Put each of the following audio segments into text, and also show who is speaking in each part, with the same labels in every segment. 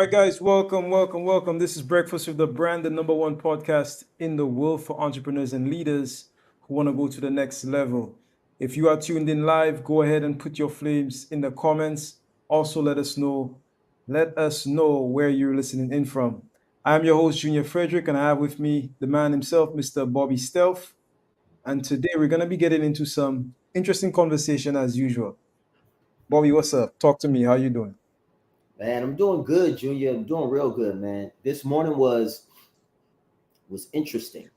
Speaker 1: right, guys, welcome. This is Breakfast with the Brand, the number one podcast in the world for entrepreneurs and leaders who want to go to the next level. If you are tuned in live, go ahead and put your flames in the comments. Also, let us know where you're listening in from. I'm your host, Junior Frederick, and I have with me the man himself, Mr. Bobby Stealth. And today we're gonna be getting into some interesting conversation as usual. Bobby, what's up? Talk to me. How you doing?
Speaker 2: Man, I'm doing good, Junior. I'm doing real good, man. This morning was interesting.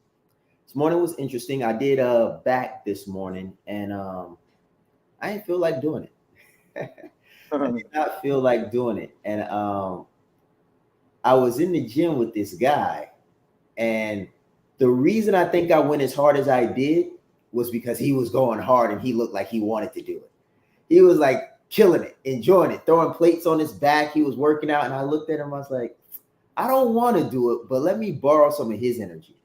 Speaker 2: This morning was interesting. I did back this morning, and I didn't feel like doing it. I did not feel like doing it, and I was in the gym with this guy, and the reason I think I went as hard as I did was because he was going hard and he looked like he wanted to do it. He was like killing it, enjoying it, throwing plates on his back. He was working out, and I looked at him. I was like, I don't want to do it, but let me borrow some of his energy.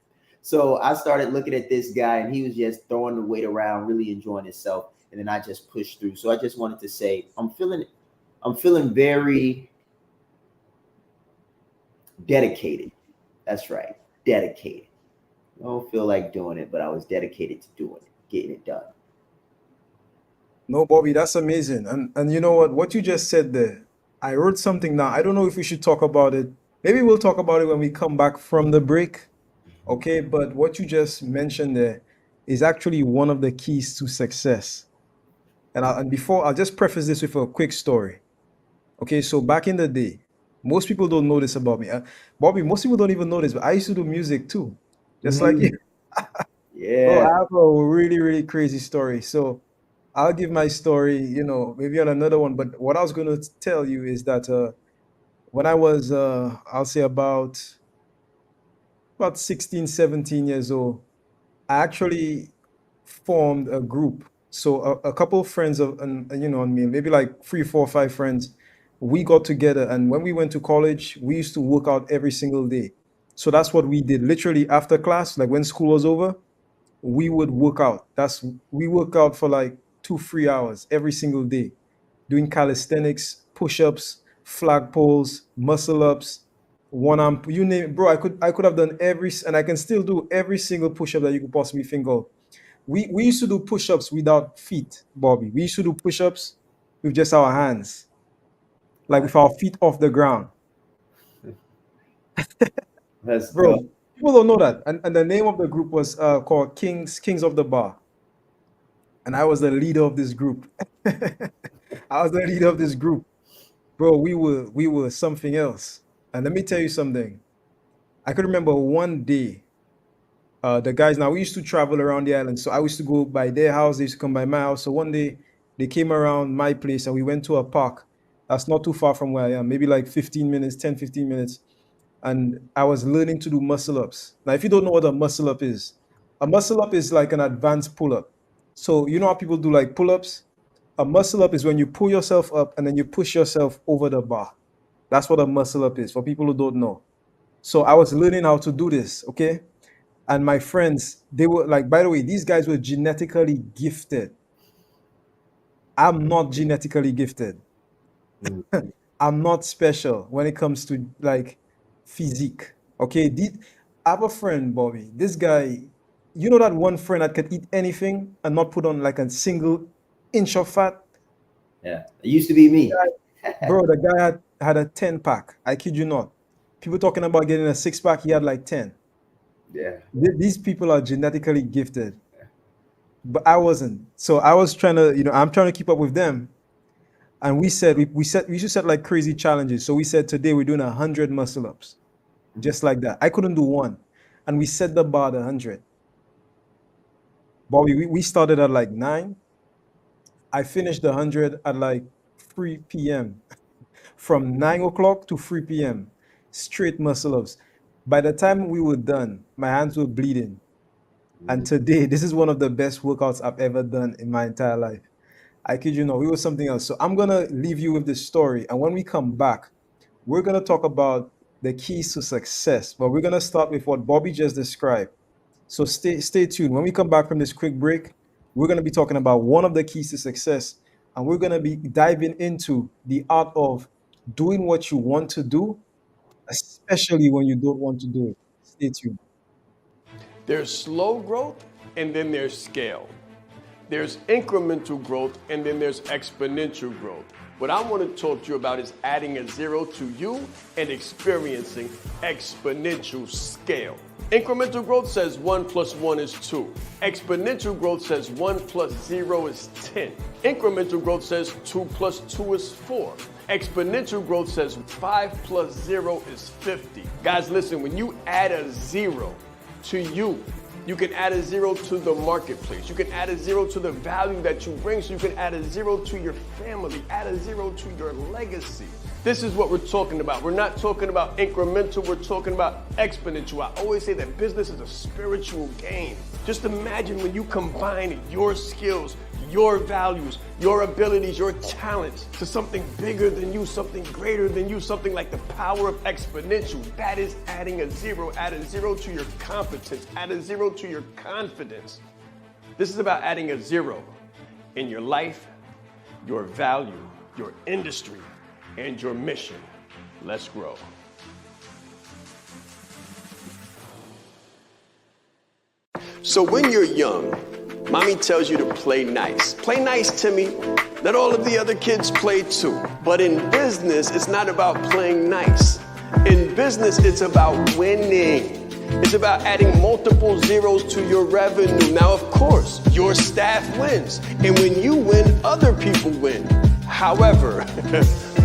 Speaker 2: So I started looking at this guy, and he was just throwing the weight around, really enjoying himself. And then I just pushed through. So I just wanted to say, I'm feeling very dedicated. That's right, dedicated. I don't feel like doing it, but I was dedicated to doing it, getting it done.
Speaker 1: No, Bobby, that's amazing. And you know what? What you just said there, I wrote something now. I don't know if we should talk about it. Maybe we'll talk about it when we come back from the break. Okay, but what you just mentioned there is actually one of the keys to success. And before, I'll just preface this with a quick story. Okay, so back in the day, most people don't know this about me. Bobby, most people don't even know this, but I used to do music too, just like you.
Speaker 2: Mhm.
Speaker 1: Bro, I
Speaker 2: Yeah.
Speaker 1: have a really, really crazy story. So I'll give my story, maybe on another one. But what I was going to tell you is that when I was, I'll say about 16, 17 years old, I actually formed a group. So a couple of friends on me, maybe like three, four, five friends, we got together. And when we went to college, we used to work out every single day. So that's what we did. Literally after class, like when school was over, we would work out. We work out for like 2, 3 hours every single day, doing calisthenics, push-ups, flag poles, muscle ups, one arm, you name it, bro. I could have done and I can still do every single push-up that you could possibly think of. We used to do push-ups without feet, Bobby. We used to do push-ups with just our hands, like with our feet off the ground.
Speaker 2: That's
Speaker 1: Bro,
Speaker 2: dope.
Speaker 1: people don't know that. And the name of the group was called Kings of the Bar. And I was the leader of this group. I was the leader of this group. Bro, we were something else. And let me tell you something. I could remember one day, the guys, now we used to travel around the island. So I used to go by their house, they used to come by my house. So one day they came around my place and we went to a park that's not too far from where I am, maybe like 15 minutes, 10, 15 minutes. And I was learning to do muscle ups. Now, if you don't know what a muscle up is like an advanced pull up. So, you know how people do like pull ups? A muscle up is when you pull yourself up and then you push yourself over the bar. That's what a muscle up is for people who don't know. So, I was learning how to do this, okay? And my friends, they were like, by the way, these guys were genetically gifted. I'm not genetically gifted.
Speaker 2: Mhm.
Speaker 1: I'm not special when it comes to like physique. Okay, I have a friend, Bobby. This guy, you know that one friend that can eat anything and not put on like a single inch of fat?
Speaker 2: Yeah. It used to be me.
Speaker 1: Guy- Bro, the guy had a 10 pack. I kid you not. People talking about getting a six pack, he had like 10.
Speaker 2: Yeah.
Speaker 1: These people are genetically gifted, but I wasn't. So I was trying to, I'm trying to keep up with them. And we should set like crazy challenges. So we said today we're doing 100 muscle ups. Just like that. I couldn't do one. And we set the bar at 100. But we started at like 9. I finished the 100 at like 3 p.m. From 9 o'clock to 3 p.m. Straight muscle ups. By the time we were done, my hands were bleeding. And
Speaker 2: Mhm.
Speaker 1: today, this is one of the best workouts I've ever done in my entire life. I kid you not, we were something else. So I'm gonna leave you with this story. And when we come back, we're gonna talk about the keys to success. But we're gonna start with what Bobby just described. So stay tuned. When we come back from this quick break, we're going to be talking about one of the keys to success, and we're going to be diving into the art of doing what you want to do especially when you don't want to do it. Stay tuned.
Speaker 3: There's slow growth and then there's scale. There's incremental growth and then there's exponential growth. What I want to talk to you about is adding a zero to you and experiencing exponential scale. Incremental growth says 1 plus 1 is 2. Exponential growth says 1 plus 0 is 10. Incremental growth says 2 plus 2 is 4. Exponential growth says 5 plus 0 is 50. Guys, listen, when you add a 0 to you, you can add a 0 to the marketplace. You can add a 0 to the value that you bring. So you can add a 0 to your family, add a 0 to your legacy. This is what we're talking about. We're not talking about incremental, we're talking about exponential. I always say that business is a spiritual game. Just imagine when you combine your skills, your values, your abilities, your talents to something bigger than you, something greater than you, something like the power of exponential. That is adding a 0. Add a 0 to your competence, add a 0 to your confidence. This is about adding a 0 in your life, your value, your industry, and your mission. Let's grow. So when you're young, mommy tells you to play nice. Play nice, Timmy. Let all of the other kids play too. But in business, it's not about playing nice. In business, it's about winning. It's about adding multiple zeros to your revenue. Now, of course, your staff wins. And when you win, other people win. However,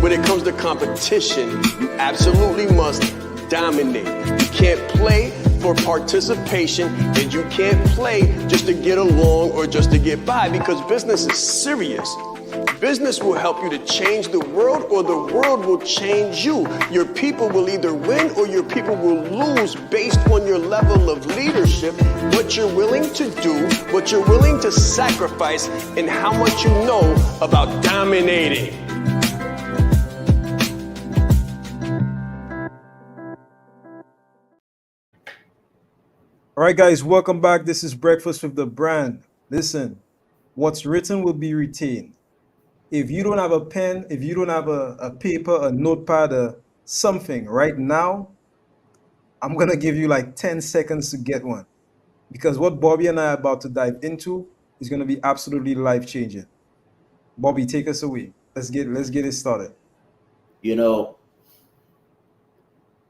Speaker 3: when it comes to competition, you absolutely must dominate. You can't play for participation, and you can't play just to get along or just to get by, because business is serious. Business will help you to change the world, or the world will change you. Your people will either win or your people will lose based on your level of leadership, what you're willing to do, what you're willing to sacrifice, and how much you know about dominating.
Speaker 1: All right, guys, welcome back. This is Breakfast with the Brand. Listen, what's written will be retained. If you don't have a pen, if you don't have a paper, a notepad, something right now, I'm going to give you like 10 seconds to get one. Because what Bobby and I are about to dive into is going to be absolutely life-changing. Bobby, take us away. Let's get it started.
Speaker 2: You know,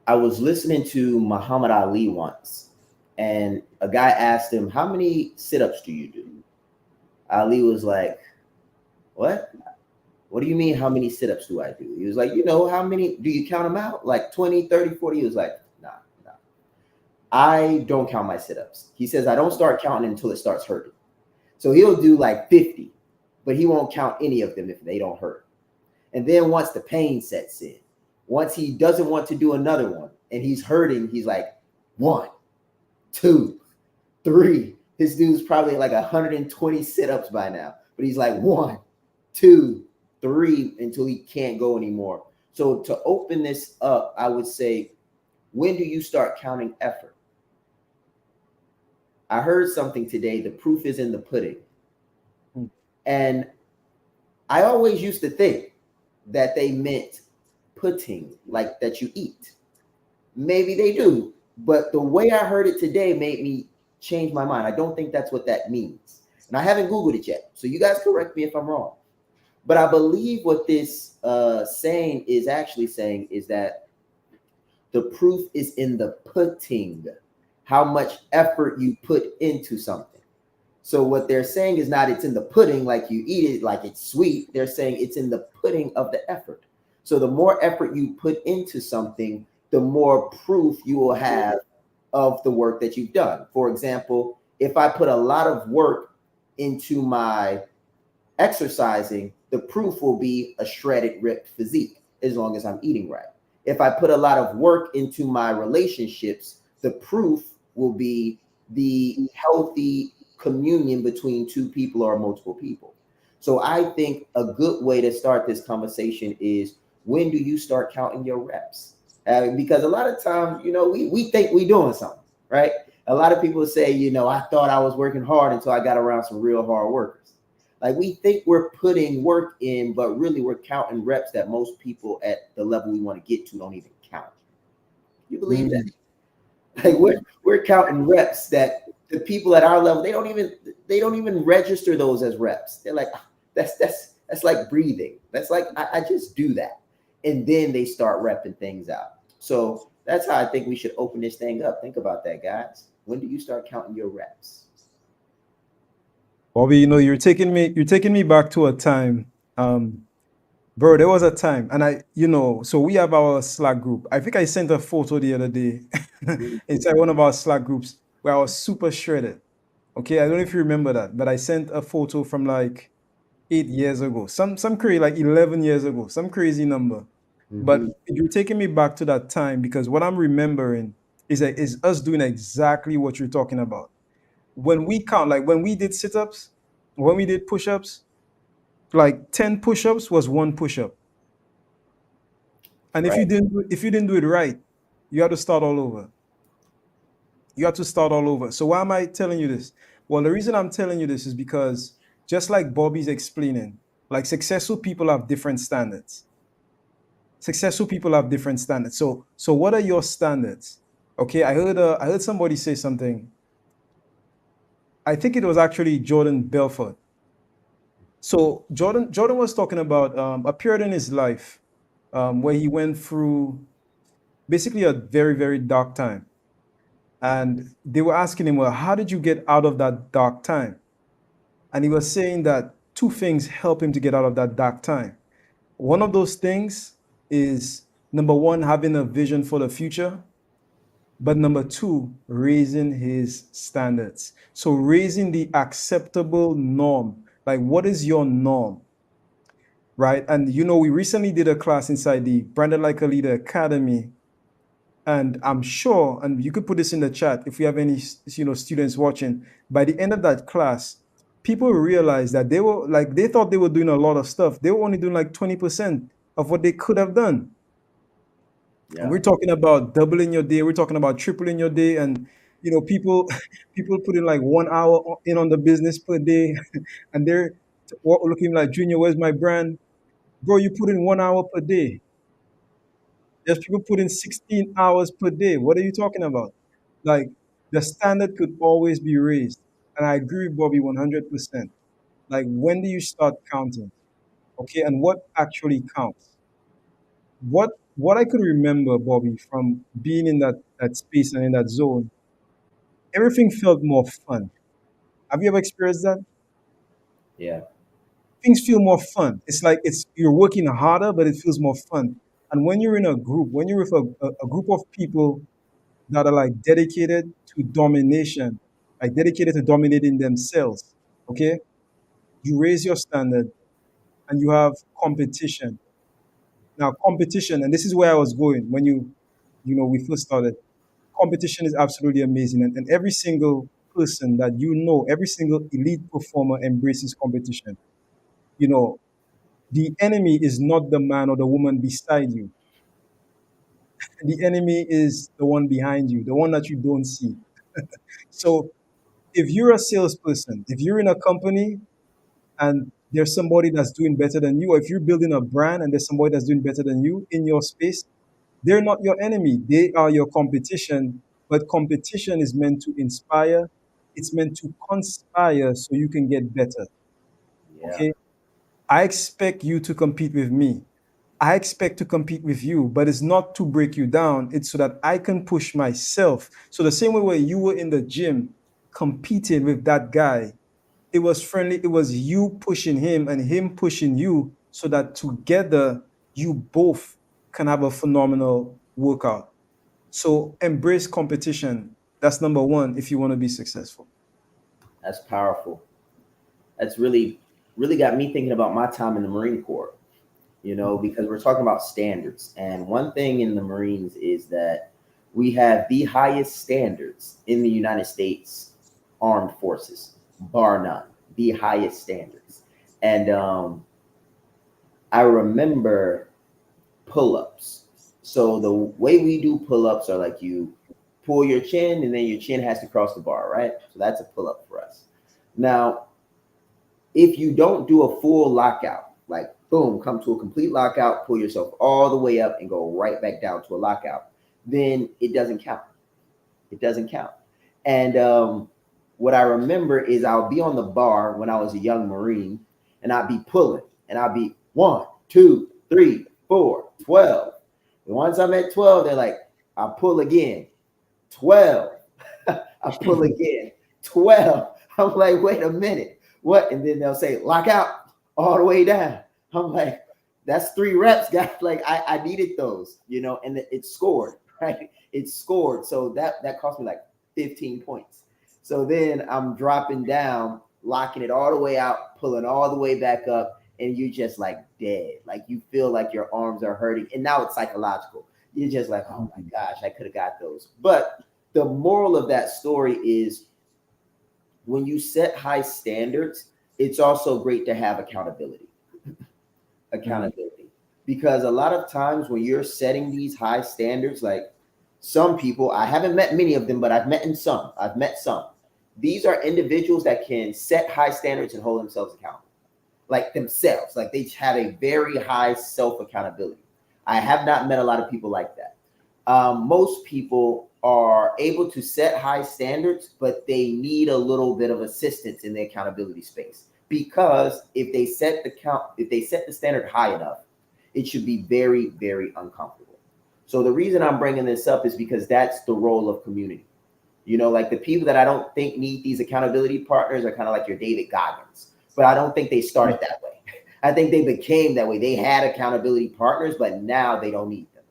Speaker 2: I was listening to Muhammad Ali once, and a guy asked him, "How many sit-ups do you do?" Ali was like, "What? What do you mean, how many sit-ups do I do?" He was like, "How many, do you count them out? Like 20, 30, 40?" He was like, nah. I don't count my sit-ups. He says, I don't start counting until it starts hurting. So he'll do like 50, but he won't count any of them if they don't hurt. And then once the pain sets in, once he doesn't want to do another one and he's hurting, he's like 1, 2, 3. This dude's probably like 120 sit-ups by now, but he's like 1, 2, 3 until he can't go anymore. So to open this up, I would say, when do you start counting effort? I heard something today, the proof is in the pudding. And I always used to think that they meant pudding, like that you eat. Maybe they do, but the way I heard it today made me change my mind. I don't think that's what that means. And I haven't Googled it yet, so you guys correct me if I'm wrong. But I believe what this saying is actually saying is that the proof is in the pudding, how much effort you put into something. So what they're saying is not it's in the pudding like you eat it like it's sweet. They're saying it's in the pudding of the effort. So the more effort you put into something, the more proof you will have of the work that you've done. For example, if I put a lot of work into my exercising, the proof will be a shredded, ripped physique as long as I'm eating right. If I put a lot of work into my relationships, the proof will be the healthy communion between two people or multiple people. So I think a good way to start this conversation is, when do you start counting your reps? Because a lot of times, we think we're doing something, right? A lot of people say, I thought I was working hard until I got around some real hard workers. Like, we think we're putting work in, but really we're counting reps that most people at the level we want to get to don't even count. You believe that?
Speaker 1: Mm.
Speaker 2: Like we're counting reps that the people at our level they don't even register those as reps. They're like, "Ah, that's like breathing. That's like I just do that," and then they start repping things out. So that's how I think we should open this thing up. Think about that, guys. When do you start counting your reps?
Speaker 1: Bobby, you're taking me back to a time. Bro, there was a time, and so we have our Slack group. I think I sent a photo the other day
Speaker 2: Mhm.
Speaker 1: inside one of our Slack groups where I was super shredded. Okay, I don't know if you remember that, but I sent a photo from like 8 years ago, some crazy, like 11 years ago, some crazy number. But
Speaker 2: Mhm.
Speaker 1: you're taking me back to that time because what I'm remembering is us doing exactly what you're talking about. When we count, like when we did sit-ups, when we did push-ups, like 10 push-ups was one push-up. And if you
Speaker 2: Right.
Speaker 1: didn't do it right, you had to start all over. You have to start all over. So why am I telling you this? Well, the reason I'm telling you this is because just like Bobby's explaining, like successful people have different standards. Successful people have different standards. So what are your standards? Okay, I heard somebody say something. I think it was actually Jordan Belfort. So Jordan was talking about a period in his life where he went through basically a very very dark time, and they were asking him, well, how did you get out of that dark time? And he was saying that two things help him to get out of that dark time. One of those things is number one, having a vision for the future, but number two, raising his standards. So raising the acceptable norm. Like, what is your norm? Right. And we recently did a class inside the Branded Like a Leader Academy. And I'm sure, and you could put this in the chat if we have any students watching, by the end of that class, people realized that they thought they were doing a lot of stuff. They were only doing like 20% of what they could have done. And
Speaker 2: Yeah.
Speaker 1: we're talking about doubling your day, we're talking about tripling your day, and people people put in like 1 hour in on the business per day, and they're looking like, Junior, where's my brand? Bro, you put in 1 hour per day. There's people put in 16 hours per day. What are you talking about? Like, the standard could always be raised. And I agree with Bobby 100%. Like, when do you start counting? Okay, and what actually counts? What I could remember, Bobby, from being in that space and in that zone, everything felt more fun. Have you ever experienced that?
Speaker 2: Yeah.
Speaker 1: Things feel more fun. It's like you're working harder, but it feels more fun. And when you're in a group, when you're with a group of people that are like dedicated to domination, like dedicated to dominating themselves, okay, you raise your standard and you have competition. Now, competition, and this is where I was going when we first started. Competition is absolutely amazing, and every single person that every single elite performer embraces competition. You know, the enemy is not the man or the woman beside you. The enemy is the one behind you, the one that you don't see. So if you're a salesperson, if you're in a company and there's somebody that's doing better than you, or if you're building a brand and there's somebody that's doing better than you in your space, they're not your enemy. They are your competition. But competition is meant to inspire, it's meant to conspire so you can get better.
Speaker 2: Yeah.
Speaker 1: Okay? I expect you to compete with me. I expect to compete with you, but it's not to break you down. It's so that I can push myself. So the same way where you were in the gym competing with that guy, it was friendly. It was you pushing him and him pushing you so that together you both can have a phenomenal workout. So embrace competition. That's number one if you want to be successful.
Speaker 2: That's powerful. That's really got me thinking about my time in the Marine Corps. Because we're talking about standards. And one thing in the Marines is that we have the highest standards in the United States armed forces, bar none, the highest standards. And I remember pull ups. So the way we do pull ups are like you pull your chin and then your chin has to cross the bar, right? So that's a pull up for us. Now, if you don't do a full lockout, like boom, come to a complete lockout, pull yourself all the way up and go right back down to a lockout, then it doesn't count. It doesn't count. And what I remember is I'll be on the bar when I was a young Marine, and I'd be pulling, and I'd be 1, 2, 3, 4, 12. And once I'm at 12, they're like, I pull again, 12. I pull again, 12. I'm like, wait a minute, what? And then they'll say, lock out all the way down. I'm like, that's 3 reps, guys. Like I needed those, and it scored, right? It scored. So that cost me like 15 points. So then I'm dropping down, locking it all the way out, pulling all the way back up, and you just like dead. Like you feel like your arms are hurting. And now it's psychological. You're just like, oh my gosh, I could have got those. But the moral of that story is when you set high standards, it's also great to have accountability. Accountability. Because a lot of times when you're setting these high standards, like some people, I haven't met many of them, but I've met some. These are individuals that can set high standards and hold themselves accountable, like themselves. Like they have a very high self accountability. I have not met a lot of people like that. Most people are able to set high standards, but they need a little bit of assistance in the accountability space. Because if they set the standard high enough, it should be very, very uncomfortable. So the reason I'm bringing this up is because that's the role of community. Like the people that I don't think need these accountability partners are kind of like your David Goggins, but I don't think they started that way. I think they became that way. They had accountability partners, but now they don't need them.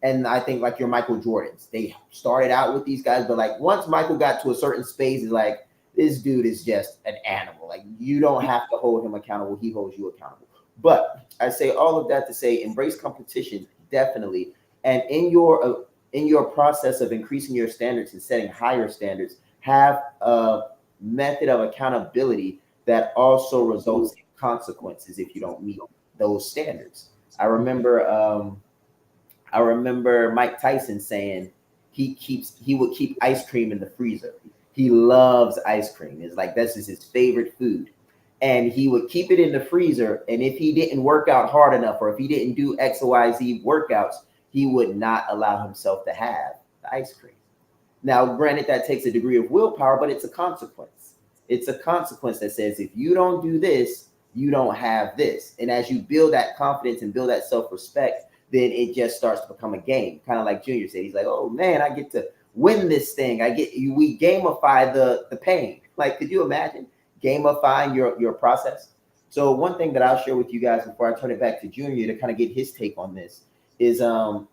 Speaker 2: And I think like your Michael Jordans, they started out with these guys, but like once Michael got to a certain space, it's like, this dude is just an animal. Like you don't have to hold him accountable. He holds you accountable. But I say all of that to say, embrace competition, definitely. And in your process of increasing your standards and setting higher standards, have a method of accountability that also results in consequences if you don't meet those standards. I remember Mike Tyson saying he would keep ice cream in the freezer. He loves ice cream. It's like this is his favorite food. And he would keep it in the freezer. And if he didn't work out hard enough, or if he didn't do X, Y, Z workouts, he would not allow himself to have the ice cream. Now, granted, that takes a degree of willpower, but it's a consequence. It's a consequence that says if you don't do this, you don't have this. And as you build that confidence and build that self-respect, then it just starts to become a game. Kind of like Junior said, he's like, oh man, I get to win this thing. We gamify the pain. Like, could you imagine gamifying your process? So one thing that I'll share with you guys before I turn it back to Junior to kind of get his take on this is a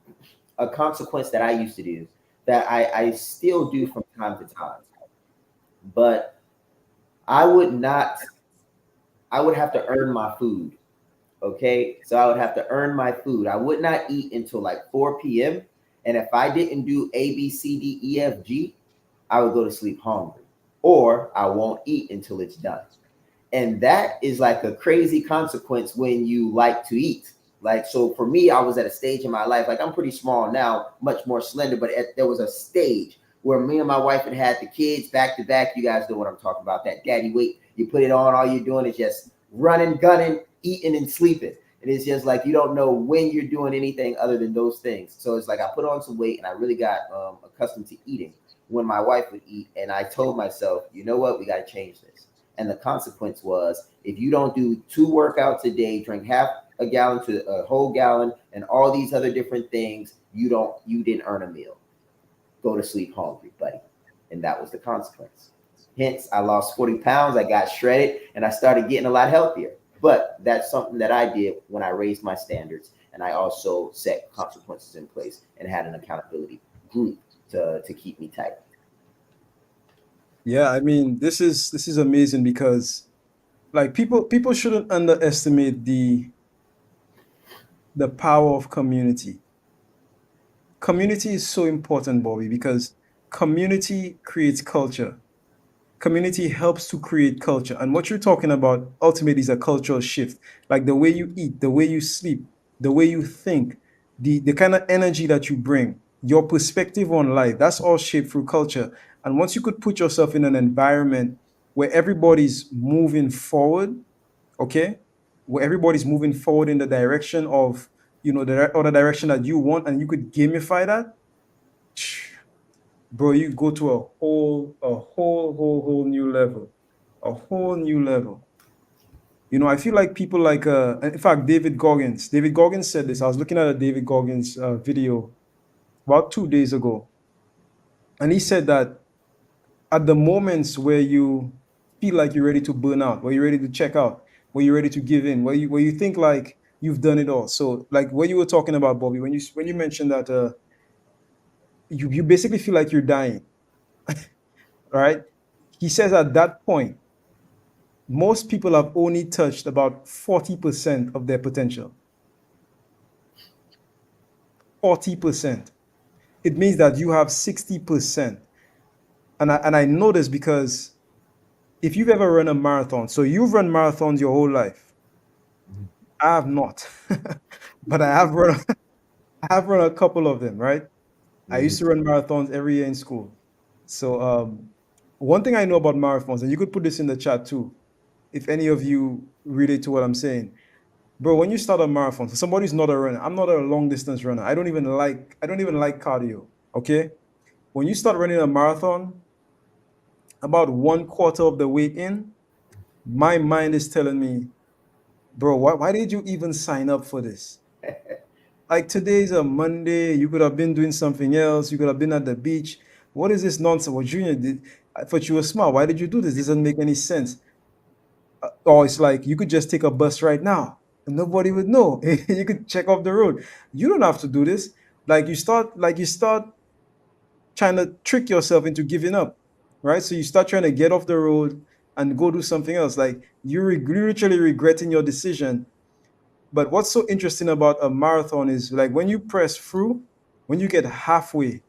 Speaker 2: consequence that I used to do that I still do from time to time. But I would have to earn my food. Okay. So I would have to earn my food. I would not eat until like 4 p.m. And if I didn't do A, B, C, D, E, F, G, I would go to sleep hungry, or I won't eat until it's done. And that is like a crazy consequence when you like to eat. Like, so for me, I was at a stage in my life, like I'm pretty small now, much more slender, but there was a stage where me and my wife had the kids back to back. You guys know what I'm talking about, that daddy weight. You put it on, all you're doing is just running, gunning, eating, and sleeping. And it's just like you don't know when you're doing anything other than those things. So it's like I put on some weight and I really got accustomed to eating when my wife would eat. And I told myself, you know what, we got to change this. And the consequence was if you don't do 2 workouts a day, drink half a gallon to a whole gallon, and all these other different things, you didn't earn a meal. Go to sleep hungry, buddy. And that was the consequence. Hence, I lost 40 pounds, I got shredded, and I started getting a lot healthier. But that's something that I did when I raised my standards, and I also set consequences in place and had an accountability group to keep me tight.
Speaker 1: Yeah, I mean, this is amazing because like people shouldn't underestimate the power of community. Community is so important, Bobby, because community creates culture. Community helps to create culture. And what you're talking about ultimately is a cultural shift. Like the way you eat, the way you sleep, the way you think, the kind of energy that you bring, your perspective on life, that's all shaped through culture. And once you could put yourself in an environment where everybody's moving forward, okay, where everybody's moving forward in the direction of, the other direction that you want, and you could gamify that, bro, you go to a whole new level, a whole new level. I feel like people like, in fact, David Goggins said this. I was looking at a David Goggins video about 2 days ago, and he said that at the moments where you feel like you're ready to burn out, where you're ready to check out, where you're ready to give in, where you think like you've done it all. So like what you were talking about, Bobby, when you mentioned that you basically feel like you're dying, right? He says at that point, most people have only touched about 40% of their potential. 40%. It means that you have 60%. And I know this because if you've ever run a marathon, so you've run marathons your whole life. I have not, but I have run a couple of them, right? I
Speaker 2: Mm-hmm.
Speaker 1: used to run marathons every year in school. So one thing I know about marathons, and you could put this in the chat too, if any of you relate to what I'm saying, bro. When you start a marathon, so somebody who's not a runner, I'm not a long distance runner. I don't even like cardio. Okay, when you start running a marathon, about one quarter of the way in, my mind is telling me, bro, why did you even sign up for this? Like today's a Monday, you could have been doing something else. You could have been at the beach. What is this nonsense? Well, Junior did. I thought you were smart. Why did you do this? This doesn't make any sense. Or it's like you could just take a bus right now and nobody would know. You could check off the road. You don't have to do this. Like you start trying to trick yourself into giving up, right? So you start trying to get off the road and go do something else. Like you're literally regretting your decision. But what's so interesting about a marathon is like when you press through, when you get halfway,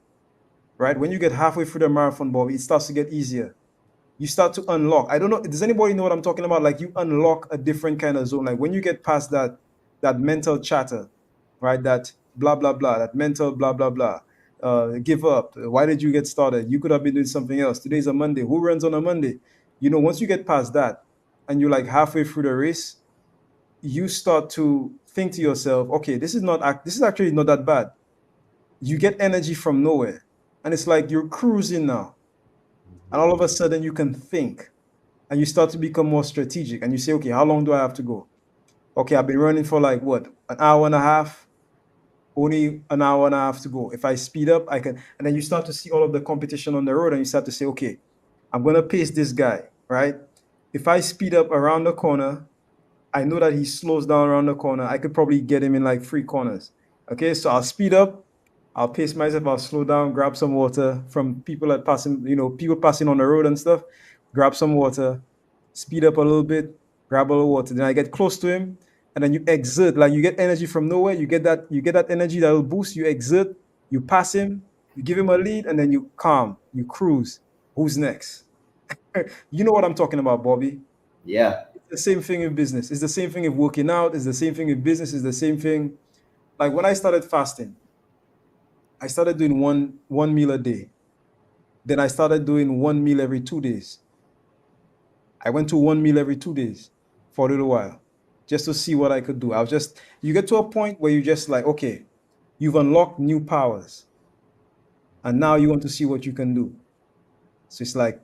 Speaker 1: right? When you get halfway through the marathon, Bobby, it starts to get easier. You start to unlock. I don't know. Does anybody know what I'm talking about? Like you unlock a different kind of zone. Like when you get past that mental chatter, right? That blah blah blah, that mental blah blah blah. Give up. Why did you get started? You could have been doing something else. Today's a Monday. Who runs on a Monday? Once you get past that and you're like halfway through the race, you start to think to yourself, okay, this is actually not that bad. You get energy from nowhere. And it's like you're cruising now. And all of a sudden you can think and you start to become more strategic and you say, okay, how long do I have to go? Okay, I've been running for like what, an hour and a half? Only an hour and a half to go. If I speed up, I can. And then you start to see all of the competition on the road and you start to say, okay, I'm going to pace this guy, right? If I speed up around the corner, I know that he slows down around the corner. I could probably get him in like 3 corners. Okay, so I'll speed up, I'll pace myself, I'll slow down, grab some water from people that passing, people passing on the road and stuff. Grab some water, speed up a little bit, grab a little water. Then I get close to him, and then you exert, like you get energy from nowhere. You get that energy that will boost. You exert, you pass him, you give him a lead, and then you calm, you cruise. Who's next? You know what I'm talking about, Bobby.
Speaker 2: Yeah.
Speaker 1: The same thing in business. It's the same thing in working out. It's the same thing in business. It's the same thing. Like when I started fasting, I started doing one meal a day. Then I started doing one meal every 2 days. I went to one meal every 2 days for a little while, just to see what I could do. You get to a point where you just like, okay, you've unlocked new powers, and now you want to see what you can do. So it's like,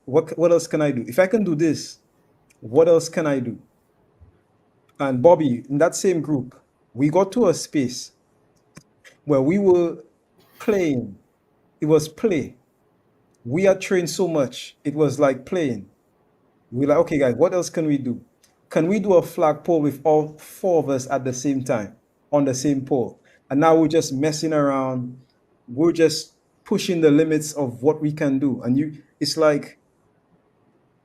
Speaker 1: what else can I do? If I can do this, what else can I do? And Bobby, in that same group, we got to a space where we were playing. It was play. We had trained so much. It was like playing. We're like, okay, guys, what else can we do? Can we do a flag pole with all four of us at the same time on the same pole? And now we're just messing around. We're just pushing the limits of what we can do. And it's like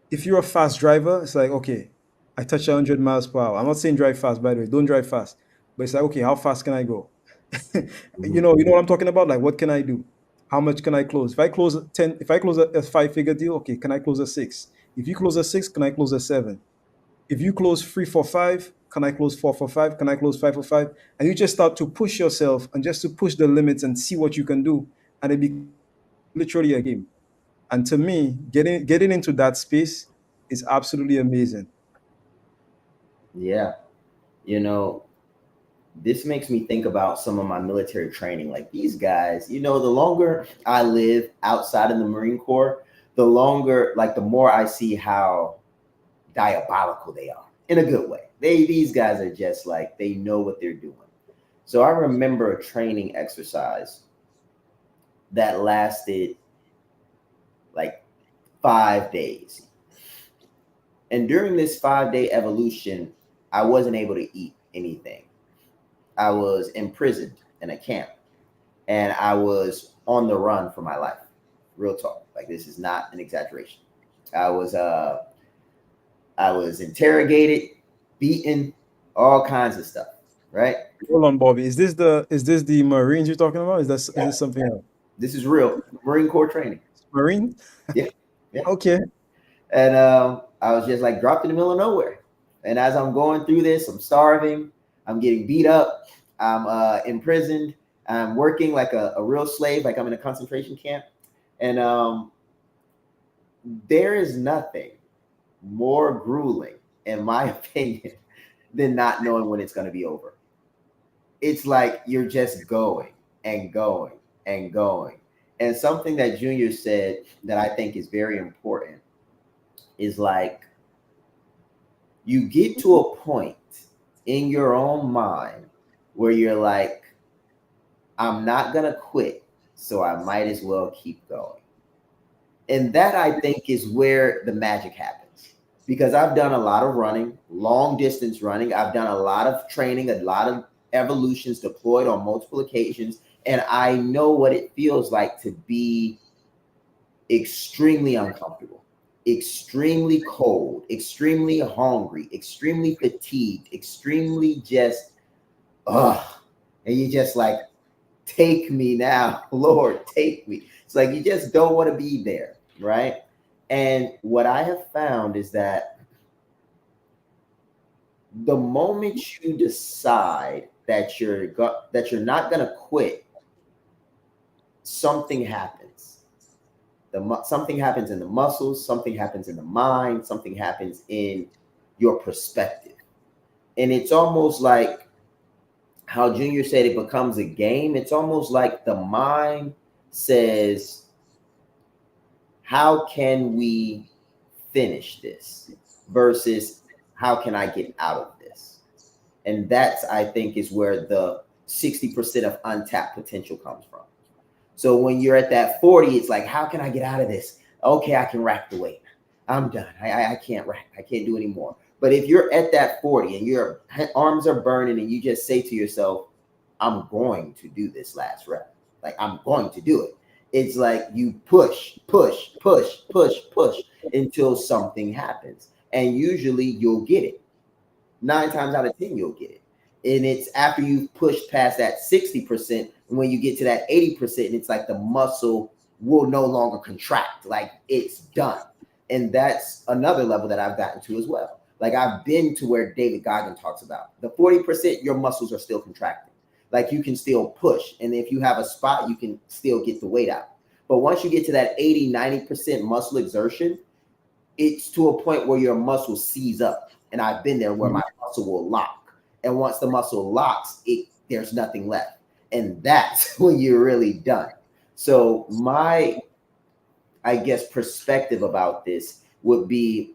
Speaker 1: if you're a fast driver, it's like, okay, I touch 100 miles per hour. I'm not saying drive fast, by the way. Don't drive fast. But it's like, okay, how fast can I go?
Speaker 2: Mm-hmm.
Speaker 1: You know what I'm talking about? Like, what can I do? How much can I close? If I close a five-figure deal, okay, can I close a six? If you close a six, can I close a seven? If you close 3 for 5, can I close 4 for 5? Can I close 5 for 5? And you just start to push yourself and just to push the limits and see what you can do. And it becomes literally a game. And to me, getting into that space is absolutely amazing.
Speaker 2: Yeah. You know, this makes me think about some of my military training. Like these guys, the longer I live outside of the Marine Corps, the longer, like the more I see how diabolical they are in a good way. These guys are just like, they know what they're doing. So I remember a training exercise that lasted like 5 days. And during this 5 day evolution, I wasn't able to eat anything. I was imprisoned in a camp and I was on the run for my life. Real talk. Like this is not an exaggeration. I was interrogated, beaten, all kinds of stuff. Right?
Speaker 1: Hold on, Bobby. Is this the Marines you're talking about? Is this something else?
Speaker 2: This is real Marine Corps training.
Speaker 1: Marine?
Speaker 2: Yeah. Yeah.
Speaker 1: Okay.
Speaker 2: And I was just like dropped in the middle of nowhere. And as I'm going through this, I'm starving, I'm getting beat up, I'm imprisoned, I'm working like a real slave, like I'm in a concentration camp. And there is nothing more grueling, in my opinion, than not knowing when it's going to be over. It's like you're just going and going and going. And something that Junior said that I think is very important is like, you get to a point in your own mind where you're like, I'm not going to quit, so I might as well keep going. And that, I think, is where the magic happens. Because I've done a lot of running, long distance running. I've done a lot of training, a lot of evolutions deployed on multiple occasions. And I know what it feels like to be extremely uncomfortable, extremely cold, extremely hungry, extremely fatigued, extremely just, ugh. And you just like, take me now, Lord, take me. It's like you just don't want to be there, right? And what I have found is that the moment you decide that you're not going to quit, something happens. Something happens in the muscles, something happens in the mind, something happens in your perspective. And it's almost like how Junior said, it becomes a game. It's almost like the mind says, how can we finish this versus how can I get out of this? And that's, I think, is where the 60% of untapped potential comes from. So when you're at that 40, it's like, how can I get out of this? Okay, I can rack the weight. I'm done. I can't rack. I can't do anymore. But if you're at that 40 and your arms are burning and you just say to yourself, I'm going to do this last rep. Like, I'm going to do it. It's like you push, push, push, push, push until something happens. And usually you'll get it. 9 times out of 10, you'll get it. And it's after you've pushed past that 60%, and when you get to that 80%, it's like the muscle will no longer contract. Like, it's done. And that's another level that I've gotten to as well. Like, I've been to where David Goggin talks about the 40%, your muscles are still contracting. Like, you can still push. And if you have a spot, you can still get the weight out. But once you get to that 80, 90% muscle exertion, it's to a point where your muscle seize up. And I've been there where my muscle will lock. And once the muscle locks, there's nothing left. And that's when you're really done. So my, I guess, perspective about this would be,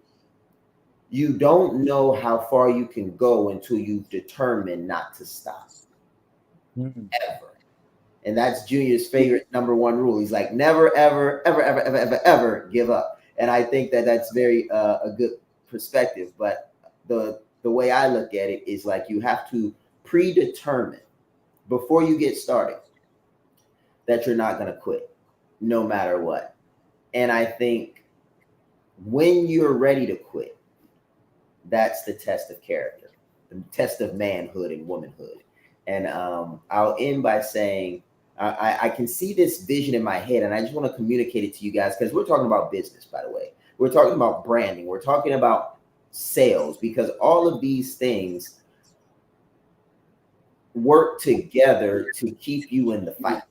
Speaker 2: you don't know how far you can go until you've determined not to stop. Ever. And that's Junior's favorite #1 rule. He's like, never, ever, ever, ever, ever, ever, ever give up. And I think that that's very a good perspective. But the way I look at it is like, you have to predetermine before you get started that you're not going to quit no matter what. And I think when you're ready to quit, that's the test of character, the test of manhood and womanhood. And I'll end by saying, I can see this vision in my head, and I just want to communicate it to you guys, because we're talking about business, by the way. We're talking about branding. We're talking about sales, because all of these things work together to keep you in the fight.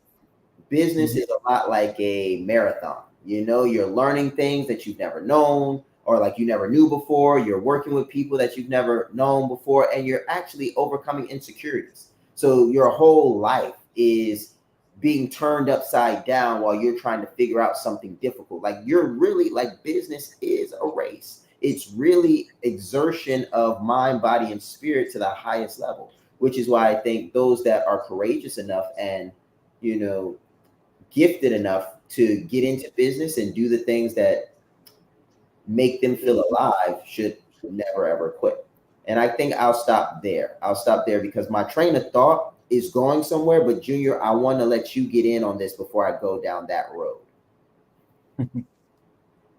Speaker 2: Business is a lot like a marathon. You know, you're learning things that you've never known, or like you never knew before. You're working with people that you've never known before, and you're actually overcoming insecurities. So your whole life is being turned upside down while you're trying to figure out something difficult. Like you're really like business is a race. It's really exertion of mind, body, and spirit to the highest level, which is why I think those that are courageous enough and, you know, gifted enough to get into business and do the things that make them feel alive should never ever quit. And I think I'll stop there. I'll stop there because my train of thought is going somewhere. But Junior, I want to let you get in on this before I go down that road.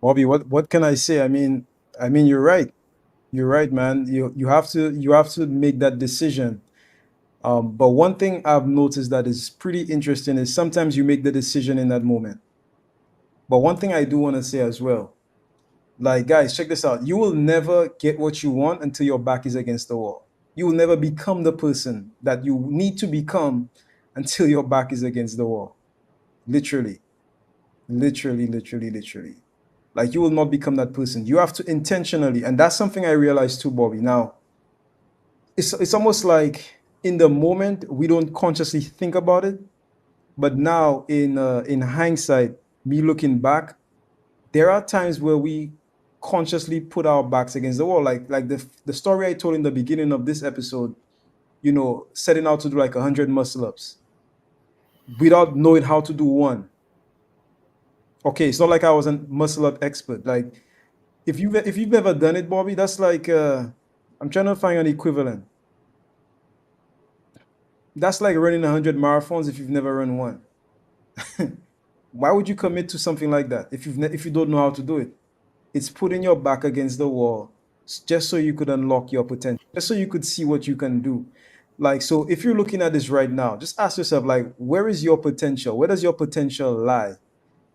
Speaker 1: Bobby, what can I say? I mean, you're right. You're right, man. You have to make that decision. But one thing I've noticed that is pretty interesting is sometimes you make the decision in that moment. But one thing I do want to say as well, like guys, check this out. You will never get what you want until your back is against the wall. You will never become the person that you need to become until your back is against the wall. Literally. Literally, literally, literally. Like you will not become that person. You have to intentionally, and that's something I realized too, Bobby. Now, it's almost like in the moment we don't consciously think about it, but now in hindsight, me looking back, there are times where we consciously put our backs against the wall, like the story I told in the beginning of this episode. You know, setting out to do like 100 muscle ups without knowing how to do one. Okay, it's not like I was a muscle up expert. Like if you've never done it, Bobby, that's like I'm trying to find an equivalent. That's like running 100 marathons if you've never run one. Why would you commit to something like that if if you don't know how to do it? It's putting your back against the wall just so you could unlock your potential, just so you could see what you can do. Like, so if you're looking at this right now, just ask yourself, like, where is your potential? Where does your potential lie?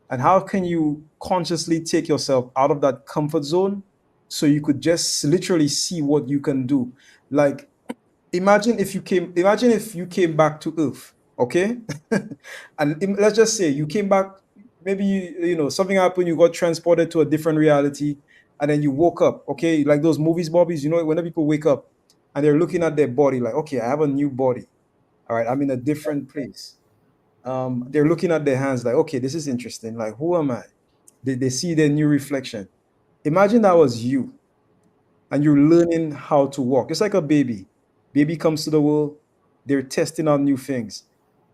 Speaker 1: And how can you consciously take yourself out of that comfort zone so you could just literally see what you can do? Like, imagine if you came back to Earth, okay? And let's just say you came back, maybe you know something happened, you got transported to a different reality, and then you woke up, okay? Like those movies, Bobbies, you know, when people wake up and they're looking at their body, like, okay, I have a new body. All right, I'm in a different place. They're looking at their hands, like, okay, this is interesting. Like, who am I? They see their new reflection. Imagine that was you and you're learning how to walk. It's like a baby. Baby comes to the world, they're testing out new things.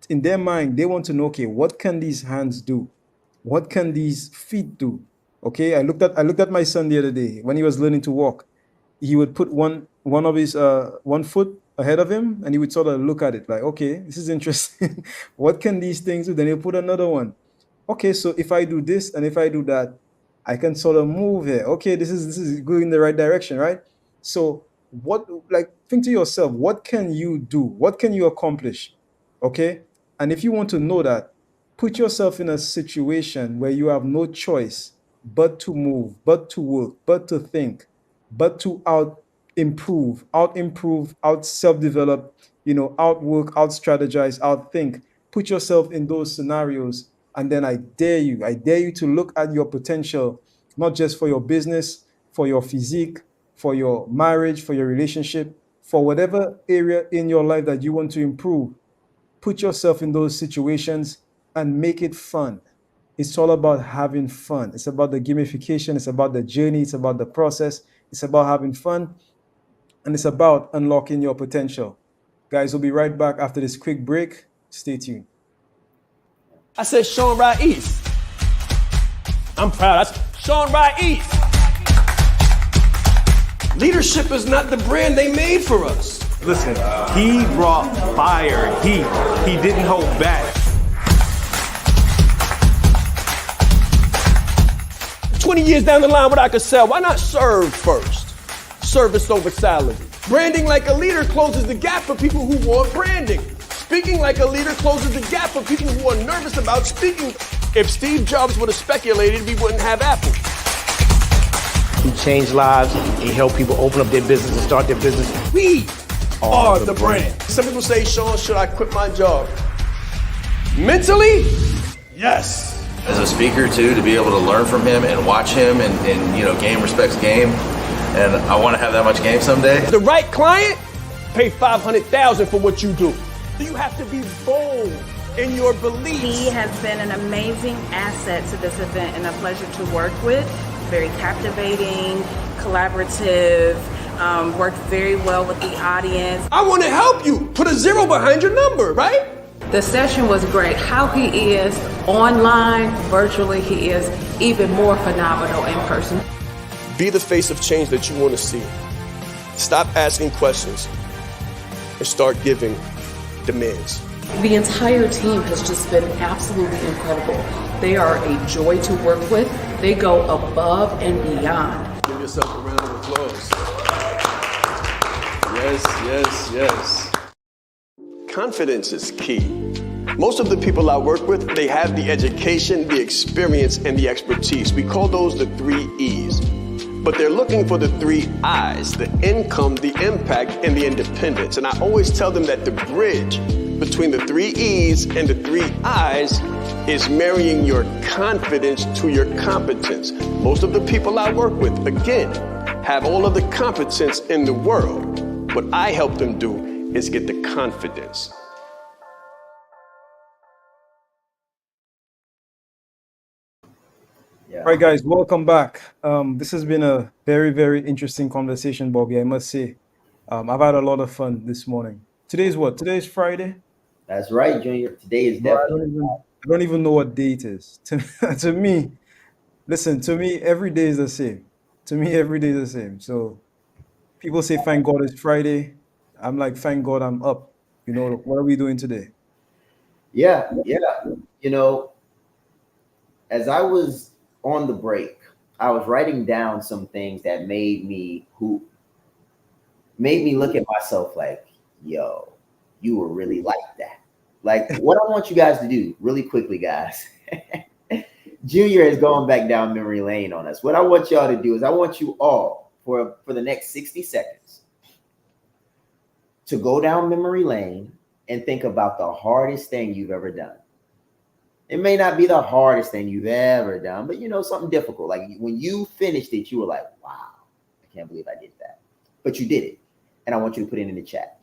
Speaker 1: In their mind, they want to know, okay, what can these hands do? What can these feet do? Okay, I looked at my son the other day when he was learning to walk. He would put one of his one foot ahead of him and he would sort of look at it like, okay, this is interesting. What can these things do? Then he'll put another one. Okay, so if I do this and if I do that, I can sort of move here. Okay, this is going in the right direction, right? So what, like, think to yourself, what can you do? What can you accomplish? Okay, and if you want to know that, put yourself in a situation where you have no choice but to move, but to work, but to think, but to out improve, out self-develop, you know, outwork, out strategize, out think. Put yourself in those scenarios, and then I dare you to look at your potential, not just for your business, for your physique, for your marriage, for your relationship, for whatever area in your life that you want to improve. Put yourself in those situations and make it fun. It's all about having fun. It's about the gamification. It's about the journey. It's about the process. It's about having fun. And it's about unlocking your potential. Guys, we'll be right back after this quick break. Stay tuned.
Speaker 3: I said Shaan Ride East. I'm proud. That's Shaan Ride East. Leadership is not the brand they made for us.
Speaker 4: Listen, he brought fire, heat. He didn't hold back.
Speaker 3: 20 years down the line, what I could sell, why not serve first? Service over salary. Branding like a leader closes the gap for people who want branding. Speaking like a leader closes the gap for people who are nervous about speaking. If Steve Jobs would have speculated, we wouldn't have Apple.
Speaker 5: He changed lives. He helped people open up their business and start their business.
Speaker 3: We are the brand. Some people say, Shaan, should I quit my job? Mentally, yes.
Speaker 6: As a speaker too, to be able to learn from him and watch him and you know, game respects game. And I want to have that much game someday.
Speaker 3: The right client, pay $500,000 for what you do. So you have to be bold in your beliefs.
Speaker 7: He has been an amazing asset to this event and a pleasure to work with. Very captivating, collaborative, worked very well with the audience.
Speaker 3: I want to help you. Put a 0 behind your number, right?
Speaker 8: The session was great. How he is online, virtually, he is even more phenomenal in person.
Speaker 3: Be the face of change that you want to see. Stop asking questions and start giving demands.
Speaker 8: The entire team has just been absolutely incredible. They are a joy to work with. They go above and beyond.
Speaker 3: Give yourself a round of applause. Yes, yes, yes. Confidence is key. Most of the people I work with, they have the education, the experience, and the expertise. We call those the 3 E's. But they're looking for the 3 I's, the income, the impact, and the independence. And I always tell them that the bridge between the 3 E's and the 3 I's is marrying your confidence to your competence. Most of the people I work with, again, have all of the competence in the world. What I help them do is get the confidence.
Speaker 1: All right, guys, welcome back. This has been a very, very interesting conversation, Bobby, I must say. I've had a lot of fun this morning. Today's what? Today's Friday?
Speaker 2: That's right, Junior. Today is
Speaker 1: Bro,
Speaker 2: definitely.
Speaker 1: I don't even know what date it is. To me, listen, to me, every day is the same. To me, every day is the same. So people say, thank God it's Friday. I'm like, thank God I'm up. You know, what are we doing today?
Speaker 2: Yeah. You know, as I was on the break, I was writing down some things that made me look at myself like, yo, you were really like that. Like, what I want you guys to do really quickly, guys. Junior is going back down memory lane on us. What I want y'all to do is I want you all for the next 60 seconds to go down memory lane and think about the hardest thing you've ever done. It may not be the hardest thing you've ever done, but you know, something difficult. Like when you finished it, you were like, wow, I can't believe I did that. But you did it. And I want you to put it in the chat.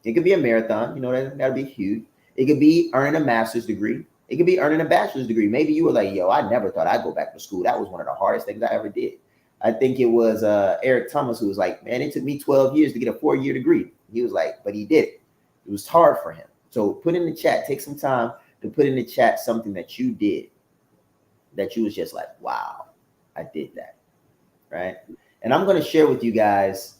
Speaker 2: It could be a marathon, you know, that'd be huge. It could be earning a master's degree. It could be earning a bachelor's degree. Maybe you were like, yo, I never thought I'd go back to school. That was one of the hardest things I ever did. I think it was Eric Thomas who was like, man, it took me 12 years to get a 4-year degree. He was like, but he did it. It was hard for him. So put in the chat, take some time to put in the chat something that you did that you was just like, wow, I did that, right? And I'm going to share with you guys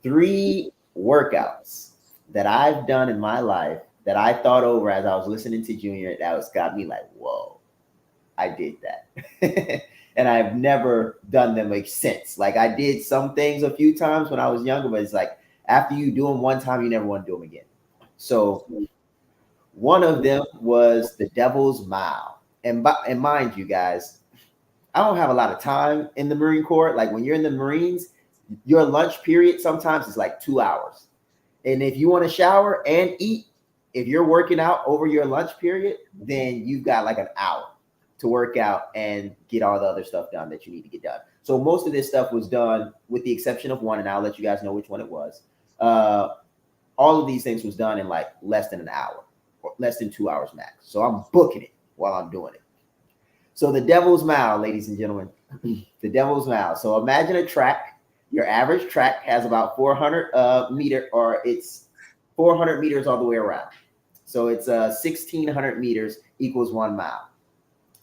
Speaker 2: 3 workouts that I've done in my life that I thought over as I was listening to Junior. That got me like, whoa, I did that. And I've never done them since. Like I did some things a few times when I was younger, but it's like after you do them one time, you never want to do them again. So one of them was the Devil's Mile. And mind you guys, I don't have a lot of time in the Marine Corps. Like when you're in the Marines, your lunch period sometimes is like 2 hours. And if you want to shower and eat, if you're working out over your lunch period, then you've got like an hour to work out and get all the other stuff done that you need to get done. So most of this stuff was done with the exception of one, and I'll let you guys know which one it was. All of these things was done in like less than an hour or less than 2 hours max. So I'm booking it while I'm doing it. So the Devil's Mile, ladies and gentlemen, the Devil's Mile. So imagine a track. Your average track has about 400 meter, or it's 400 meters all the way around. So it's 1,600 meters equals 1 mile.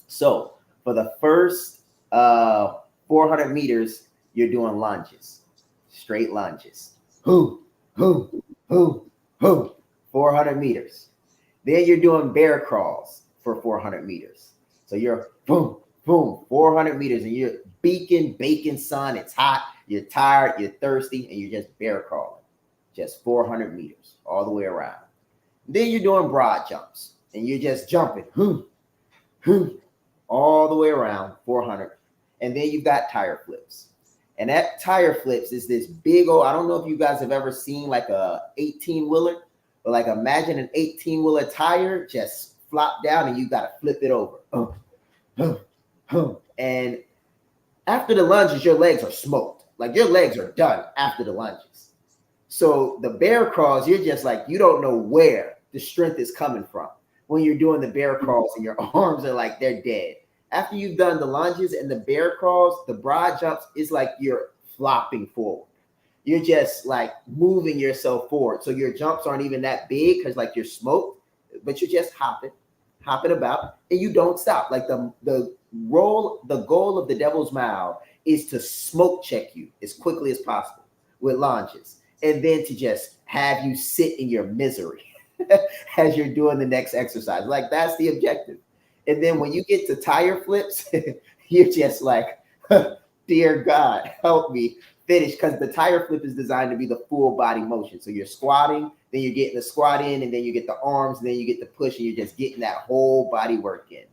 Speaker 2: So for the first 400 meters, you're doing lunges, straight lunges. 400 meters. Then you're doing bear crawls for 400 meters. So you're boom, boom, 400 meters, and you're baking sun. It's hot. You're tired. You're thirsty, and you're just bear crawling, just 400 meters all the way around. Then you're doing broad jumps, and you're just jumping, all the way around 400. And then you've got tire flips. And that tire flips is this big old, I don't know if you guys have ever seen like a 18-wheeler, but like imagine an 18-wheeler tire just flop down and you got to flip it over. And after the lunges, your legs are smoked. Like your legs are done after the lunges. So the bear crawls, you're just like, you don't know where the strength is coming from when you're doing the bear crawls and your arms are like they're dead. After you've done the lunges and the bear crawls, the broad jumps is like you're flopping forward. You're just like moving yourself forward. So your jumps aren't even that big because like you're smoked, but you're just hopping about, and you don't stop. Like the goal of the devil's mile is to smoke check you as quickly as possible with lunges, and then to just have you sit in your misery as you're doing the next exercise. Like that's the objective. And then when you get to tire flips, you're just like, dear God, help me finish, because the tire flip is designed to be the full body motion. So you're squatting, then you're getting the squat in, and then you get the arms, and then you get the push, and you're just getting that whole body work in.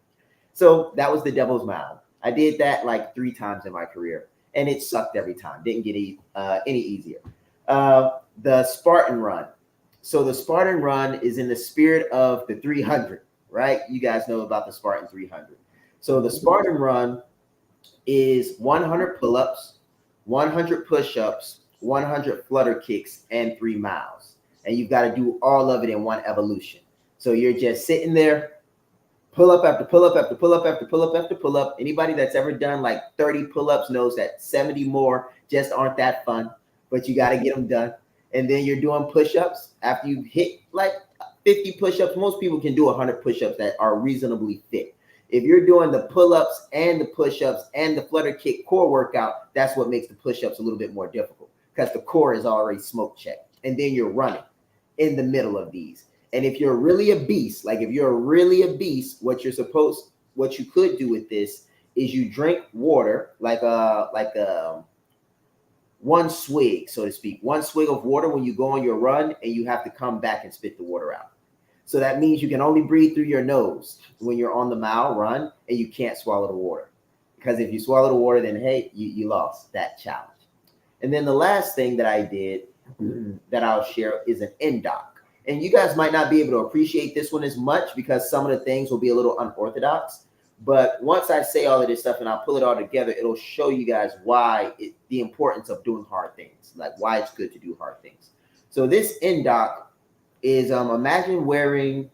Speaker 2: So that was the devil's mile. I did that like 3 times in my career, and it sucked every time. Didn't get any easier. The Spartan run. So the Spartan run is in the spirit of the 300, right? You guys know about the Spartan 300. So the Spartan run is 100 pull-ups, 100 push-ups, 100 flutter kicks, and 3 miles. And you've got to do all of it in one evolution. So you're just sitting there, pull up after pull up after pull up after pull up after pull up. Anybody that's ever done like 30 pull-ups knows that 70 more just aren't that fun, but you got to get them done. And then you're doing push-ups. After you hit like 50 push-ups, most people can do 100 push-ups that are reasonably fit. If you're doing the pull-ups and the push-ups and the flutter kick core workout, that's what makes the push-ups a little bit more difficult, because the core is already smoke checked. And then you're running in the middle of these. And if you're really a beast, what you could do with this is you drink water, like one swig, so to speak, one swig of water when you go on your run, and you have to come back and spit the water out. So that means you can only breathe through your nose when you're on the mile run, and you can't swallow the water. Because if you swallow the water, then hey, you lost that challenge. And then the last thing that I did that I'll share is an NDOC. And you guys might not be able to appreciate this one as much because some of the things will be a little unorthodox. But once I say all of this stuff and I'll pull it all together, it'll show you guys why the importance of doing hard things, like why it's good to do hard things. So this NDOC is imagine wearing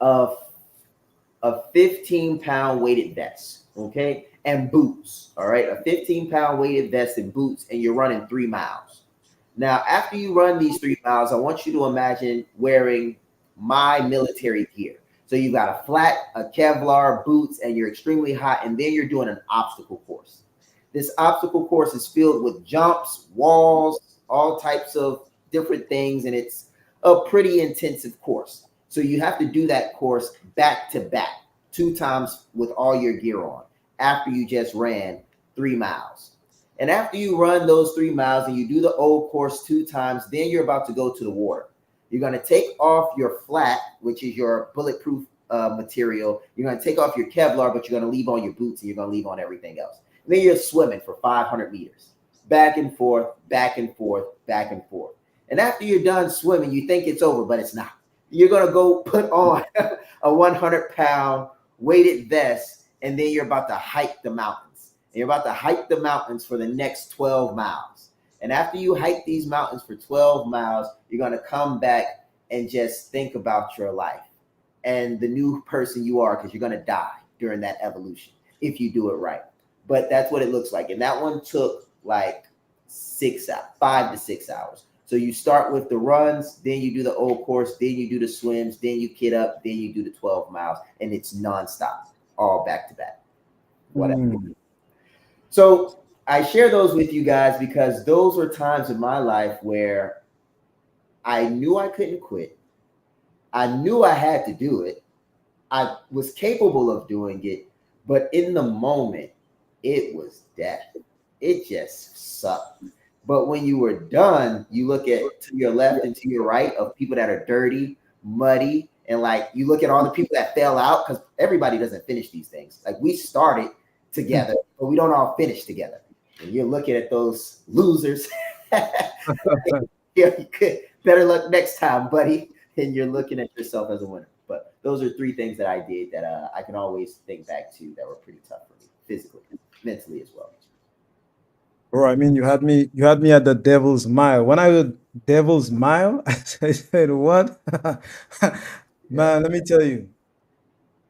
Speaker 2: a 15-pound weighted vest, okay, and boots. All right, a 15-pound weighted vest and boots, and you're running 3 miles. Now, after you run these 3 miles, I want you to imagine wearing my military gear. So you've got a flat, a Kevlar, boots, and you're extremely hot, and then you're doing an obstacle course. This obstacle course is filled with jumps, walls, all types of different things, and it's a pretty intensive course. So you have to do that course back to back 2 times with all your gear on after you just ran 3 miles. And after you run those 3 miles and you do the old course 2 times, then you're about to go to the water. You're going to take off your flat, which is your bulletproof material. You're going to take off your Kevlar, but you're going to leave on your boots, and you're going to leave on everything else. And then you're swimming for 500 meters, back and forth, back and forth, back and forth. And after you're done swimming, you think it's over, but it's not. You're going to go put on a 100-pound weighted vest, and then you're about to hike the mountains. And you're about to hike the mountains for the next 12 miles. And after you hike these mountains for 12 miles, you're going to come back and just think about your life and the new person you are, because you're going to die during that evolution if you do it right. But that's what it looks like. And that one took like 5 to 6 hours. So you start with the runs, then you do the old course, then you do the swims, then you kit up, then you do the 12 miles, and it's nonstop, all back to back. Whatever. So I share those with you guys because those were times in my life where I knew I couldn't quit. I knew I had to do it. I was capable of doing it, but in the moment, it was death. It just sucked. But when you were done, you look at to your left and to your right of people that are dirty, muddy, and like you look at all the people that fell out, because everybody doesn't finish these things. Like we started together, but we don't all finish together. And you're looking at those losers. Yeah, you could. Better luck next time, buddy. And you're looking at yourself as a winner. But those are 3 things that I did that I can always think back to that were pretty tough for me, physically, mentally as well.
Speaker 1: Bro, I mean, you had me at the devil's mile. When I heard devil's mile, I said, what?
Speaker 2: Yeah.
Speaker 1: Man, let me tell you,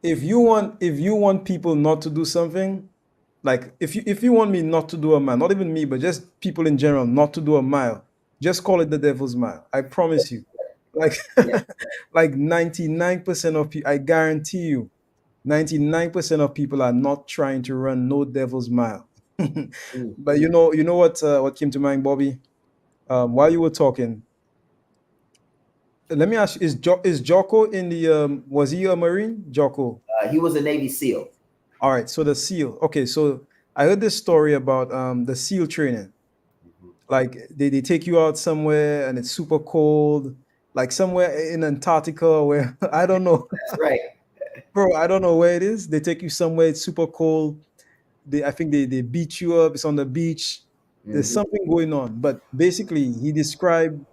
Speaker 1: if you want people not to do something, like if you want me not to do a mile, not even me, but just people in general not to do a mile, just call it the devil's mile. I promise you. Like
Speaker 2: Yeah.
Speaker 1: like 99% of people, I guarantee you, 99% of people are not trying to run no devil's mile.
Speaker 2: Mm.
Speaker 1: But you know what came to mind, Bobby? While you were talking, let me ask you: is Jocko in the was he a Marine? Jocko.
Speaker 2: He was a Navy SEAL.
Speaker 1: All right, so the SEAL. Okay, so I heard this story about the SEAL training.
Speaker 2: Mhm.
Speaker 1: Like they take you out somewhere and it's super cold, like somewhere in Antarctica where I don't know,
Speaker 2: That's right.
Speaker 1: bro. I don't know where it is. They take you somewhere, it's super cold. I think they beat you up. It's on the beach. There's
Speaker 2: Mhm.
Speaker 1: something going on. But basically, he described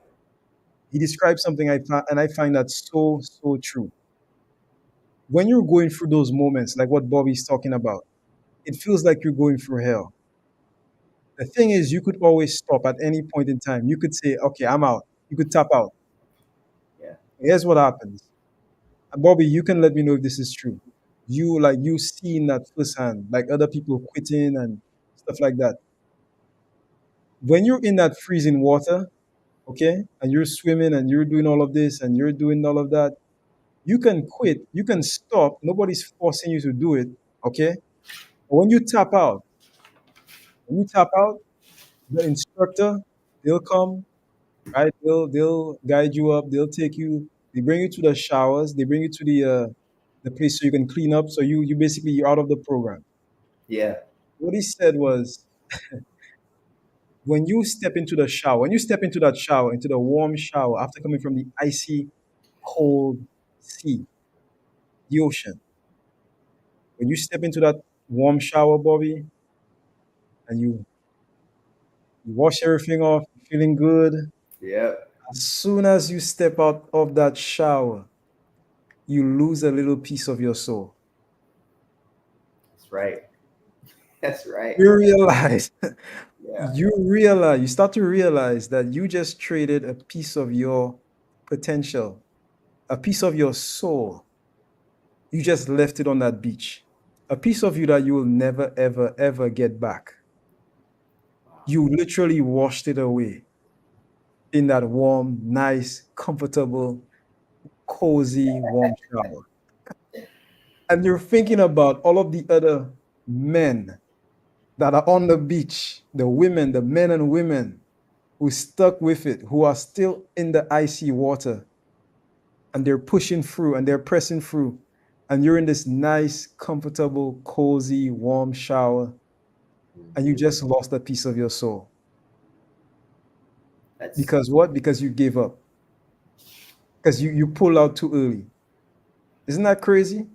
Speaker 1: something and I find that so true. When you're going through those moments, like what Bobby's talking about, it feels like you're going through hell. The thing is, you could always stop at any point in time. You could say, okay, I'm out. You could tap out.
Speaker 2: Yeah.
Speaker 1: Here's what happens. And Bobby, you can let me know if this is true. You seen that firsthand, like other people quitting and stuff like that. When you're in that freezing water, okay, and you're swimming and you're doing all of this and you're doing all of that, you can quit, you can stop. Nobody's forcing you to do it, okay? But when you tap out, the instructor, they'll come, right? They'll guide you up. They'll take you. They bring you to the showers. They bring you to the place so you can clean up. So you basically you're out of the program.
Speaker 2: Yeah.
Speaker 1: What he said was, when you step into that shower, into the warm shower after coming from the icy, cold sea, the ocean, when you step into that warm shower, Bobby, and you wash everything off, feeling good.
Speaker 2: Yep.
Speaker 1: As soon as you step out of that shower, you lose a little piece of your soul.
Speaker 2: That's right. That's right.
Speaker 1: You realize,
Speaker 2: Yeah.
Speaker 1: you start to realize that you just traded a piece of your potential, a piece of your soul. You just left it on that beach. A piece of you that you will never, ever, ever get back. You literally washed it away in that warm, nice, comfortable, cozy, warm shower. And you're thinking about all of the other men that are on the beach, the women, the men and women who stuck with it, who are still in the icy water, and they're pushing through and they're pressing through. And you're in this nice, comfortable, cozy, warm shower, and you
Speaker 2: Mhm.
Speaker 1: just lost a piece of your soul.
Speaker 2: That's
Speaker 1: Because what? Because you gave up. Because you pulled out too early. Isn't that crazy?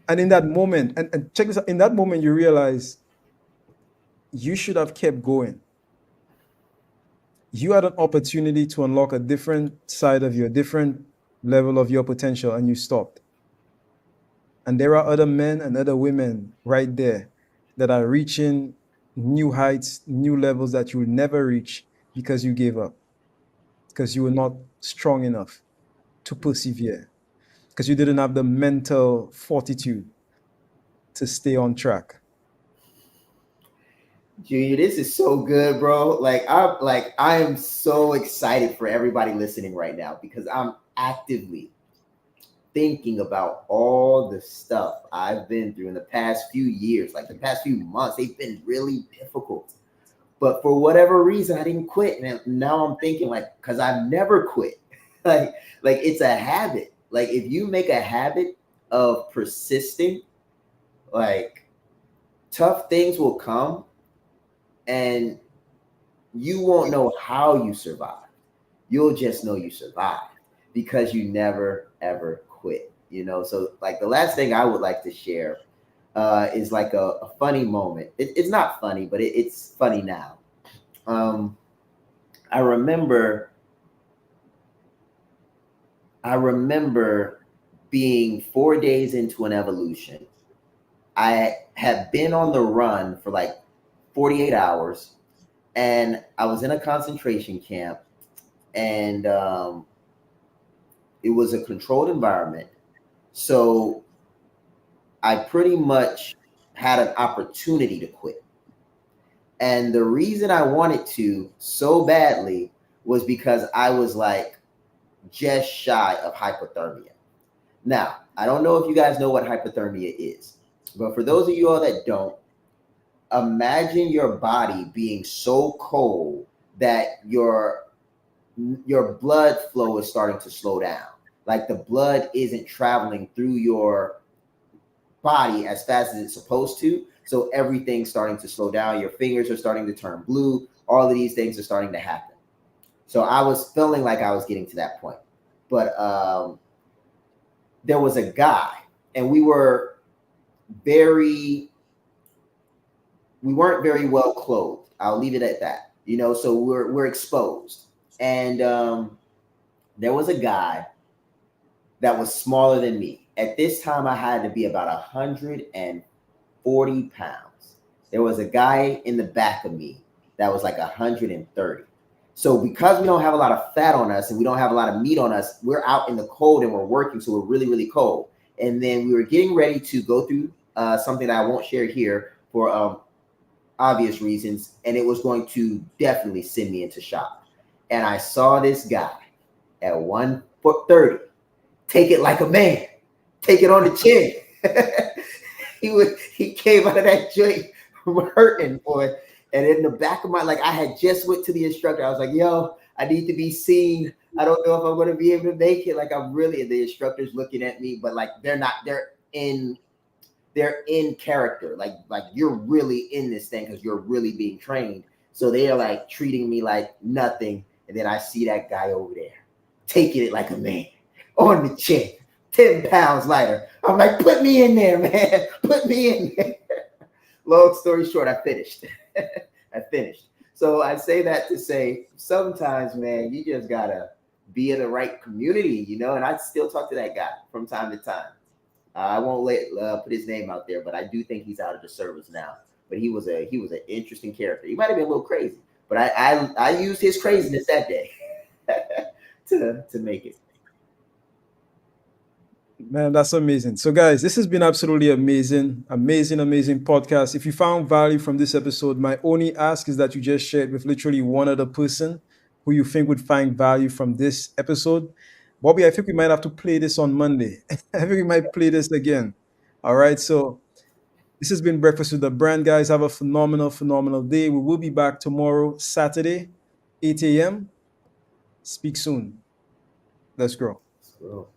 Speaker 1: And in that moment, and check this out, in that moment, you realize you should have kept going. You had an opportunity to unlock a different side of your different level of your potential, and you stopped. And there are other men and other women right there that are reaching new heights, new levels that you will never reach because you gave up, because you were not strong enough to persevere, because you didn't have the mental fortitude to stay on track.
Speaker 2: Junior, this is so good, bro. I am so excited for everybody listening right now because I'm actively thinking about all the stuff I've been through in the past few years, like the past few months. They've been really difficult. But for whatever reason, I didn't quit. And now I'm thinking like, because I've never quit. like, like it's a habit. Like if you make a habit of persisting, like tough things will come and you won't know how you survive. You'll just know you survived because you never ever quit. So like the last thing I would like to share is like a funny moment. It's not funny, but it's funny now. Um, I remember, I remember being 4 days into an evolution. I had been on the run for like 48 hours, and I was in a concentration camp, and it was a controlled environment. So I pretty much had an opportunity to quit. And the reason I wanted to so badly was because I was like just shy of hypothermia. Now, I don't know if you guys know what hypothermia is, but for those of you all that don't, imagine your body being so cold that your blood flow is starting to slow down. Like the blood isn't traveling through your body as fast as it's supposed to. So everything's starting to slow down. Your fingers are starting to turn blue. All of these things are starting to happen. So I was feeling like I was getting to that point. But there was a guy, and we weren't very well clothed. I'll leave it at that. So we're exposed. And there was a guy that was smaller than me. At this time, I had to be about 140 pounds. There was a guy in the back of me that was like 130. So because we don't have a lot of fat on us and we don't have a lot of meat on us, we're out in the cold and we're working, so we're really, really cold. And then we were getting ready to go through something that I won't share here for obvious reasons, and it was going to definitely send me into shock. And I saw this guy at 130 take it like a man, take it on the chin. He came out of that joint hurting, boy. And in the back of my, like, I had just went to the instructor. I was like, yo, I need to be seen. I don't know if I'm going to be able to make it. Like, I'm really, the instructor's looking at me, but like, they're in character. Like you're really in this thing because you're really being trained. So they are like treating me like nothing. And then I see that guy over there taking it like a man on the chin, 10 pounds lighter. I'm like, put me in there, man. Put me in there. Long story short, I finished. So I say that to say sometimes, man, you just gotta be in the right community, and I still talk to that guy from time to time. I won't put his name out there, but I do think he's out of the service now. But he was an interesting character. He might have been a little crazy, but I used his craziness that day to make it.
Speaker 1: Man, that's amazing. So, guys, this has been absolutely amazing podcast. If you found value from this episode, my only ask is that you just share it with literally one other person who you think would find value from this episode. Bobby, I think we might have to play this on Monday. I think we might play this again. All right. So, this has been Breakfast with the Brand, guys. Have a phenomenal day. We will be back tomorrow, Saturday, 8 a.m. Speak soon. Let's grow.
Speaker 2: Let's grow.